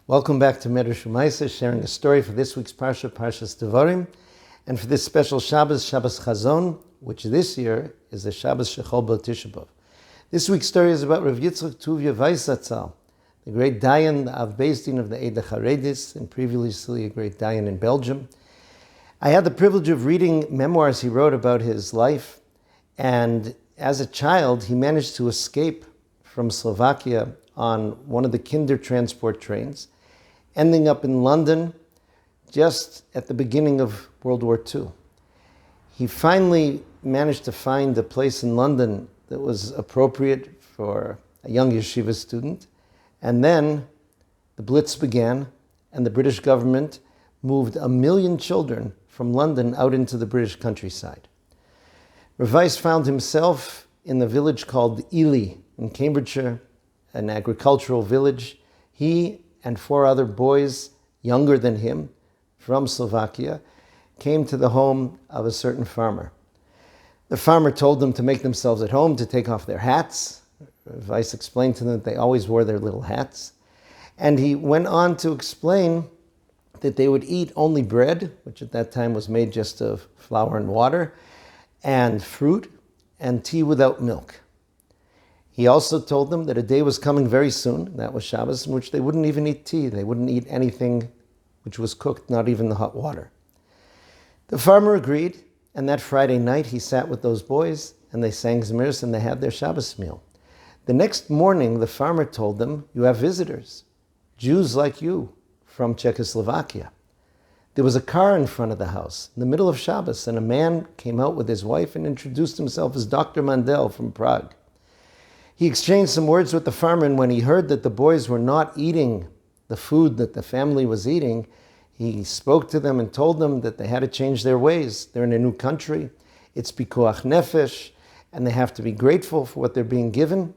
Welcome back to Medrash Umaisa, sharing a story for this week's Parsha, Parshas Devarim, and for this special Shabbos, Shabbos Chazon, which this year is the Shabbos Shechol Bo Tisha B'Av. This week's story is about Rav Yitzchak Tuvia Weiss, the great Dayan, the Av Beis Din of the Eida Chareidis, and previously a great Dayan in Belgium. I had the privilege of reading memoirs he wrote about his life, and as a child, he managed to escape from Slovakia on one of the kinder transport trains, ending up in London just at the beginning of World War II. He finally managed to find a place in London that was appropriate for a young yeshiva student, and then the Blitz began, and the British government moved 1 million children from London out into the British countryside. Rav Weiss found himself in the village called Ely in Cambridgeshire, an agricultural village. He and 4 other boys younger than him from Slovakia came to the home of a certain farmer. The farmer told them to make themselves at home, to take off their hats. Rav Weiss explained to them that they always wore their little hats. And he went on to explain that they would eat only bread, which at that time was made just of flour and water, and fruit, and tea without milk. He also told them that a day was coming very soon, that was Shabbos, in which they wouldn't even eat tea. They wouldn't eat anything which was cooked, not even the hot water. The farmer agreed, and that Friday night he sat with those boys, and they sang Zmiris, and they had their Shabbos meal. The next morning, the farmer told them, "You have visitors, Jews like you, from Czechoslovakia." There was a car in front of the house in the middle of Shabbos, and a man came out with his wife and introduced himself as Dr. Mandel from Prague. He exchanged some words with the farmer, and when he heard that the boys were not eating the food that the family was eating, he spoke to them and told them that they had to change their ways. They're in a new country. It's pikuach nefesh, and they have to be grateful for what they're being given.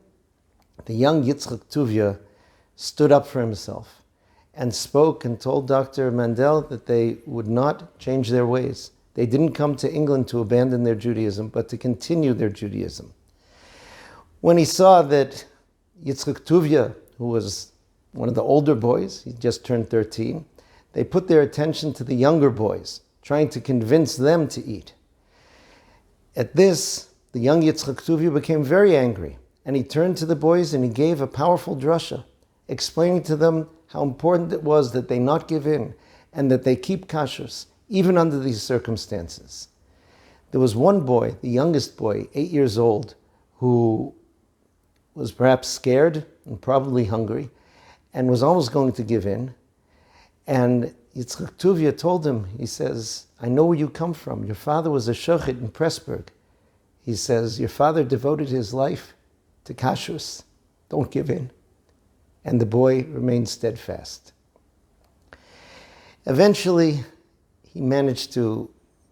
The young Yitzchak Tuvia stood up for himself and spoke and told Dr. Mandel that they would not change their ways. They didn't come to England to abandon their Judaism, but to continue their Judaism. When he saw that Yitzchak Tuvia, who was one of the older boys, he just turned 13, they put their attention to the younger boys, trying to convince them to eat. At this, the young Yitzchak Tuvia became very angry, and he turned to the boys and he gave a powerful Drasha, explaining to them how important it was that they not give in and that they keep kashrus, even under these circumstances. There was one boy, the youngest boy, 8 years old, who was perhaps scared and probably hungry and was almost going to give in. And Yitzchak Tuvia told him, he says, "I know where you come from. Your father was a shochet in Pressburg." He says, "Your father devoted his life to kashrus. Don't give in." And the boy remained steadfast. Eventually, he managed to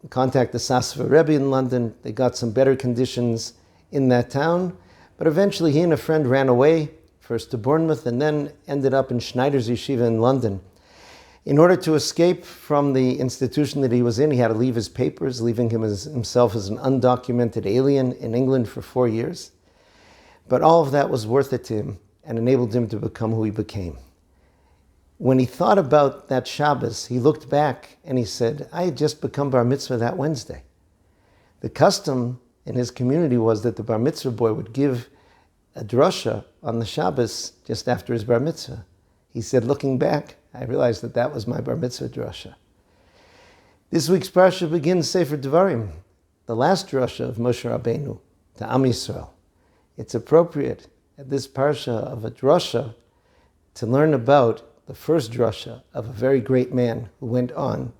contact the Sasva Rebbe in London. They got some better conditions in that town, but eventually he and a friend ran away, first to Bournemouth and then ended up in Schneider's Yeshiva in London. In order to escape from the institution that he was in, he had to leave his papers, leaving himself as an undocumented alien in England for 4 years. But all of that was worth it to him and enabled him to become who he became. When he thought about that Shabbos, he looked back and he said, "I had just become bar mitzvah that Wednesday." The custom in his community was that the bar mitzvah boy would give a drasha on the Shabbos just after his bar mitzvah. He said, looking back, I realized that that was my bar mitzvah drasha. This week's Parsha begins Sefer Devarim, the last drasha of Moshe Rabbeinu to Am Yisrael. It's appropriate at this Parsha of a drasha to learn about the first drasha of a very great man who went on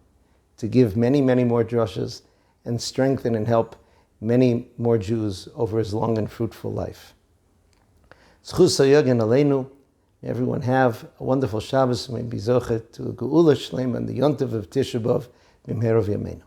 to give many, many more drashas and strengthen and help many more Jews over his long and fruitful life. Zchus hayogen aleinu. May everyone have a wonderful Shabbos. May be zochet to a geula shleima and the yontiv of Tisha B'Av b'mehera v'yameinu.